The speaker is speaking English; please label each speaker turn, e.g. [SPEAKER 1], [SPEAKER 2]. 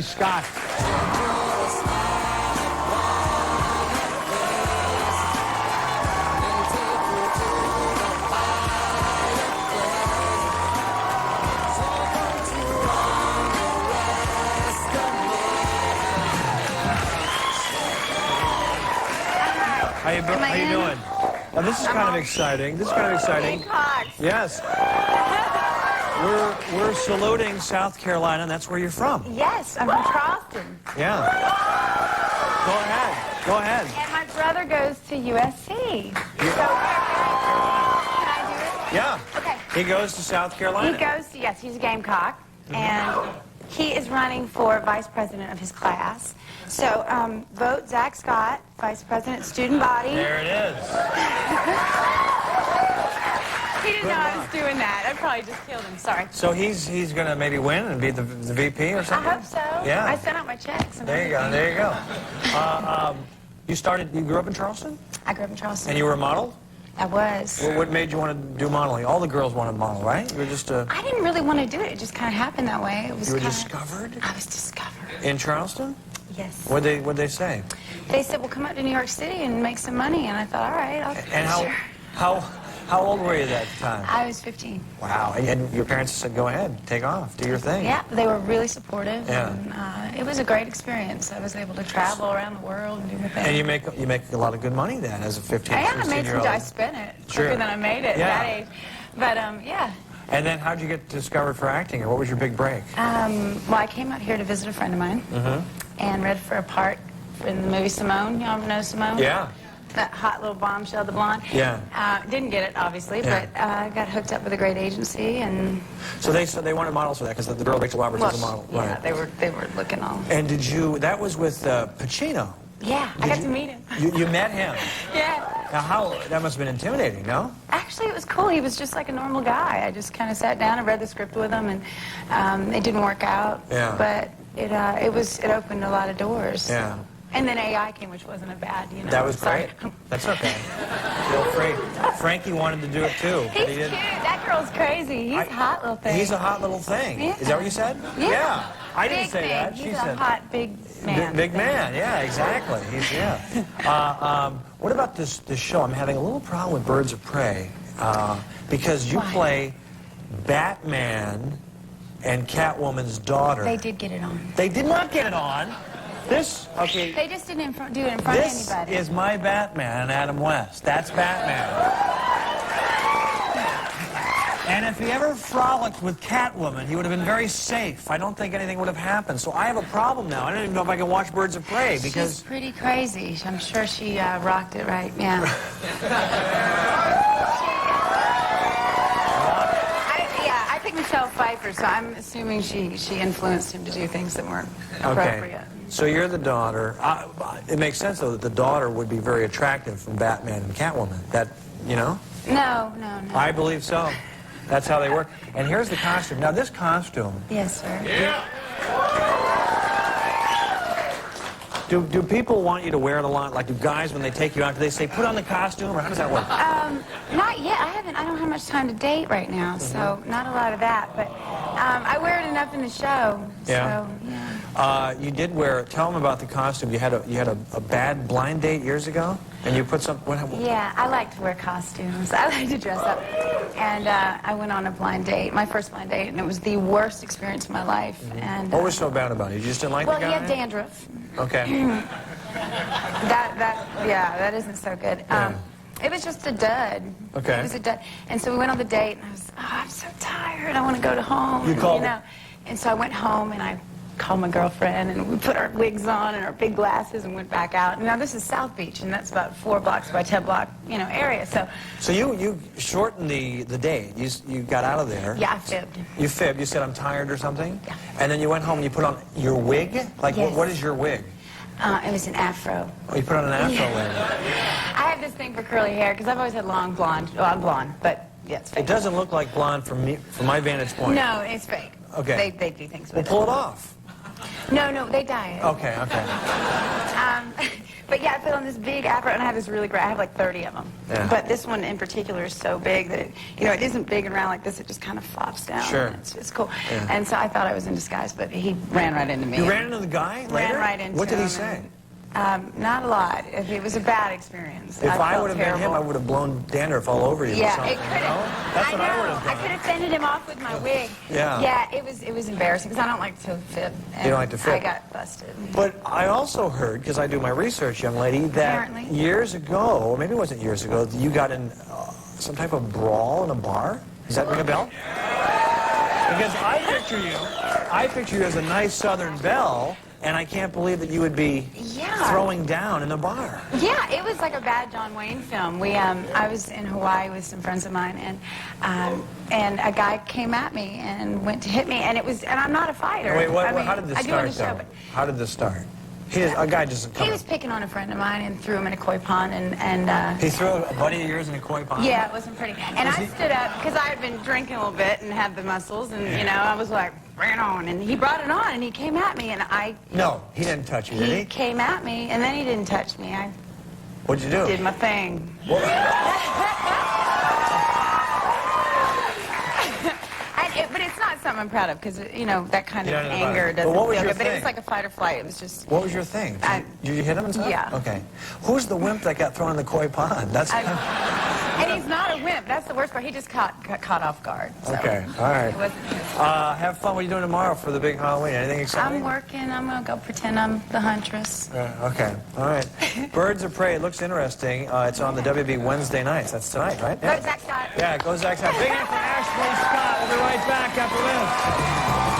[SPEAKER 1] Scott. How you doing? Now, this is kind of exciting. Yes. We're saluting South Carolina, and that's where you're from.
[SPEAKER 2] Yes, I'm from Charleston.
[SPEAKER 1] Yeah. Go ahead.
[SPEAKER 2] And my brother goes to USC. So, can I do it?
[SPEAKER 1] Yeah.
[SPEAKER 2] Okay.
[SPEAKER 1] He goes to South Carolina.
[SPEAKER 2] He goes to, yes, he's a Gamecock. And he is running for vice president of his class. So, vote Zach Scott, vice president, student body.
[SPEAKER 1] There it is.
[SPEAKER 2] He didn't know I was doing that. I probably just killed him. Sorry.
[SPEAKER 1] So he's going to maybe win and be the VP or something?
[SPEAKER 2] I hope so.
[SPEAKER 1] Yeah.
[SPEAKER 2] I sent out my checks. And
[SPEAKER 1] There you go. You grew up in Charleston?
[SPEAKER 2] I grew up in Charleston.
[SPEAKER 1] And you were a model?
[SPEAKER 2] I was.
[SPEAKER 1] Well, what made you want to do modeling? All the girls wanted to model, right? You were just
[SPEAKER 2] I didn't really want to do it. It just kind of happened that way. It was
[SPEAKER 1] You were discovered?
[SPEAKER 2] I was discovered.
[SPEAKER 1] In Charleston?
[SPEAKER 2] Yes.
[SPEAKER 1] What'd they say?
[SPEAKER 2] They said, well, come up to New York City and make some money. And I thought, all right,
[SPEAKER 1] And how old were you at the time?
[SPEAKER 2] I was 15.
[SPEAKER 1] Wow. And your parents said, go ahead, take off, do your thing.
[SPEAKER 2] Yeah, they were really supportive.
[SPEAKER 1] Yeah.
[SPEAKER 2] And it was a great experience. I was able to travel around the world and do my thing.
[SPEAKER 1] And you make a lot of good money then as a 15,
[SPEAKER 2] Yeah, I made some.
[SPEAKER 1] 16-year-old.
[SPEAKER 2] I spent it
[SPEAKER 1] Sure.
[SPEAKER 2] quicker than I made it at that age. But, yeah.
[SPEAKER 1] And then how'd you get discovered for acting, or what was your big break?
[SPEAKER 2] Well, I came out here to visit a friend of mine and read for a part in the movie Simone. Y'all know Simone?
[SPEAKER 1] Yeah.
[SPEAKER 2] That hot little bombshell, the blonde.
[SPEAKER 1] Yeah.
[SPEAKER 2] Didn't get it, obviously,
[SPEAKER 1] Yeah.
[SPEAKER 2] but I got hooked up with a great agency, and
[SPEAKER 1] So they wanted models for that because the girl Rachel Roberts was a model,
[SPEAKER 2] yeah,
[SPEAKER 1] right?
[SPEAKER 2] they were looking all.
[SPEAKER 1] And that was with Pacino?
[SPEAKER 2] Yeah, I got to meet him.
[SPEAKER 1] You met him?
[SPEAKER 2] Yeah.
[SPEAKER 1] Now that must have been intimidating, no?
[SPEAKER 2] Actually, it was cool. He was just like a normal guy. I just kind of sat down and read the script with him, and it didn't work out.
[SPEAKER 1] Yeah.
[SPEAKER 2] But it opened a lot of doors.
[SPEAKER 1] Yeah.
[SPEAKER 2] And then AI came, which wasn't a bad,
[SPEAKER 1] That was
[SPEAKER 2] Sorry.
[SPEAKER 1] great. That's okay. Feel free. Frankie wanted to do it too.
[SPEAKER 2] He's
[SPEAKER 1] but he
[SPEAKER 2] cute.
[SPEAKER 1] didn't.
[SPEAKER 2] That girl's crazy. He's a hot little thing.
[SPEAKER 1] He's a hot little thing.
[SPEAKER 2] Yeah.
[SPEAKER 1] Is that what you said?
[SPEAKER 2] Yeah.
[SPEAKER 1] I didn't
[SPEAKER 2] Big
[SPEAKER 1] say
[SPEAKER 2] thing.
[SPEAKER 1] that.
[SPEAKER 2] He's
[SPEAKER 1] She
[SPEAKER 2] a
[SPEAKER 1] said
[SPEAKER 2] hot, big man.
[SPEAKER 1] Big man. Yeah, exactly. What about this show? I'm having a little problem with Birds of Prey because you play Batman and Catwoman's daughter.
[SPEAKER 2] They did get it on.
[SPEAKER 1] They did not get it on. Okay.
[SPEAKER 2] They just didn't do it in front of anybody.
[SPEAKER 1] This is my Batman, Adam West. That's Batman. And if he ever frolicked with Catwoman, he would have been very safe. I don't think anything would have happened. So I have a problem now. I don't even know if I can watch Birds of Prey because...
[SPEAKER 2] She's pretty crazy. I'm sure she rocked it right. Yeah. I picked Michelle Pfeiffer, so I'm assuming she influenced him to do things that weren't appropriate.
[SPEAKER 1] Okay. So you're the daughter. It makes sense, though, that the daughter would be very attractive from Batman and Catwoman.
[SPEAKER 2] No.
[SPEAKER 1] I believe so. That's how they work. And here's the costume. Now, this costume...
[SPEAKER 2] Yes, sir.
[SPEAKER 1] Yeah. Do people want you to wear it a lot? Like, do guys, when they take you out, do they say, put on the costume, or how does that work?
[SPEAKER 2] Not yet. I don't have much time to date right now, so not a lot of that. But I wear it enough in the show.
[SPEAKER 1] Yeah.
[SPEAKER 2] So, yeah.
[SPEAKER 1] You did tell them about the costume. You had a bad blind date years ago, and you put some...
[SPEAKER 2] Yeah, I like to wear costumes. I like to dress up. And I went on a blind date, my first blind date, and it was the worst experience of my life. And
[SPEAKER 1] what was so bad about it? You just didn't like the guy?
[SPEAKER 2] Well, he had dandruff.
[SPEAKER 1] Okay.
[SPEAKER 2] That isn't so good.
[SPEAKER 1] Yeah.
[SPEAKER 2] It was just a dud.
[SPEAKER 1] Okay.
[SPEAKER 2] It was a dud. And so we went on the date, and I was, I'm so tired. I want to go to home.
[SPEAKER 1] You called
[SPEAKER 2] And so I went home, and I called my girlfriend, and we put our wigs on and our big glasses and went back out. Now, this is South Beach, and that's about 4 blocks by 10 block, area.
[SPEAKER 1] So you shortened the date. You got out of there.
[SPEAKER 2] Yeah, I fibbed.
[SPEAKER 1] You fibbed. You said, I'm tired or something?
[SPEAKER 2] Yeah.
[SPEAKER 1] And then you went home and you put on your wig? Like,
[SPEAKER 2] Yes.
[SPEAKER 1] what is your wig?
[SPEAKER 2] It was an afro.
[SPEAKER 1] Oh, you put on an afro wig.
[SPEAKER 2] I have this thing for curly hair, because I've always had long blonde. Well, I'm blonde, but yeah, it's fake.
[SPEAKER 1] It doesn't look like blonde from my vantage point.
[SPEAKER 2] No, it's fake.
[SPEAKER 1] Okay.
[SPEAKER 2] They do things
[SPEAKER 1] Well,
[SPEAKER 2] with
[SPEAKER 1] pull it off.
[SPEAKER 2] No, they dye it.
[SPEAKER 1] Okay.
[SPEAKER 2] But yeah, I put on this big afro, and I have this really great. I have like 30 of them.
[SPEAKER 1] Yeah.
[SPEAKER 2] But this one in particular is so big that it isn't big and round like this. It just kind of flops down.
[SPEAKER 1] Sure.
[SPEAKER 2] It's cool.
[SPEAKER 1] Yeah.
[SPEAKER 2] And so I thought I was in disguise, but he ran right into me.
[SPEAKER 1] You ran into the guy later?
[SPEAKER 2] Ran right into him.
[SPEAKER 1] What did he say?
[SPEAKER 2] Not a lot. It was a bad experience.
[SPEAKER 1] If I
[SPEAKER 2] felt
[SPEAKER 1] would have been him,
[SPEAKER 2] terrible.
[SPEAKER 1] I would have blown dandruff all over you. or
[SPEAKER 2] Yeah,
[SPEAKER 1] something,
[SPEAKER 2] it could
[SPEAKER 1] you know?
[SPEAKER 2] have.
[SPEAKER 1] That's what I would have
[SPEAKER 2] I
[SPEAKER 1] done.
[SPEAKER 2] could have fended him off with my wig.
[SPEAKER 1] Yeah.
[SPEAKER 2] Yeah, it was embarrassing because I don't like to fit.
[SPEAKER 1] You don't like to fit.
[SPEAKER 2] I got busted.
[SPEAKER 1] But I also heard, because I do my research, young lady, that
[SPEAKER 2] Apparently.
[SPEAKER 1] years ago, or maybe it wasn't years ago, you got in some type of brawl in a bar. Does that ring a bell? Because I picture you as a nice Southern belle, and I can't believe that you would be throwing down in a bar.
[SPEAKER 2] Yeah, it was like a bad John Wayne film. I was in Hawaii with some friends of mine, and a guy came at me and went to hit me, and I'm not a fighter.
[SPEAKER 1] Wait,
[SPEAKER 2] I mean,
[SPEAKER 1] how did this
[SPEAKER 2] I do on
[SPEAKER 1] start,
[SPEAKER 2] the show,
[SPEAKER 1] though?
[SPEAKER 2] but
[SPEAKER 1] How did this start? A guy just come
[SPEAKER 2] he was picking on a friend of mine and threw him in a koi pond, and
[SPEAKER 1] He threw a buddy of yours in a koi pond?
[SPEAKER 2] yeah, it wasn't pretty. And I stood up because I had been drinking a little bit and had the muscles, and I was like, bring it on. And he brought it on, and he came at me, and
[SPEAKER 1] No, he didn't touch you, did
[SPEAKER 2] he
[SPEAKER 1] he?
[SPEAKER 2] came at me, and then he didn't touch me. I
[SPEAKER 1] What'd you do?
[SPEAKER 2] did my thing. But it's not something I'm proud of because, that kind of
[SPEAKER 1] Yeah, no, no,
[SPEAKER 2] anger
[SPEAKER 1] no.
[SPEAKER 2] doesn't
[SPEAKER 1] But what was
[SPEAKER 2] feel
[SPEAKER 1] your
[SPEAKER 2] good. But it was
[SPEAKER 1] thing?
[SPEAKER 2] like a fight or flight. It was just...
[SPEAKER 1] What was your thing?
[SPEAKER 2] I-
[SPEAKER 1] Did you hit him and stuff?
[SPEAKER 2] Yeah.
[SPEAKER 1] Okay. Who's the wimp that got thrown in the koi pond? That's
[SPEAKER 2] And he's not a wimp. That's the worst part. He just got caught off guard. So
[SPEAKER 1] Okay, all right.
[SPEAKER 2] It wasn't his.
[SPEAKER 1] Have fun. What are you doing tomorrow for the big Halloween? Anything exciting?
[SPEAKER 2] I'm working. I'm going to go pretend I'm the huntress.
[SPEAKER 1] Okay, all right. Birds of Prey. It looks interesting. It's on the WB Wednesday nights. That's tonight, right?
[SPEAKER 2] Go, Zach Scott.
[SPEAKER 1] Yeah, go Zach Scott. Big hand for Ashley Scott. We'll be right back after this.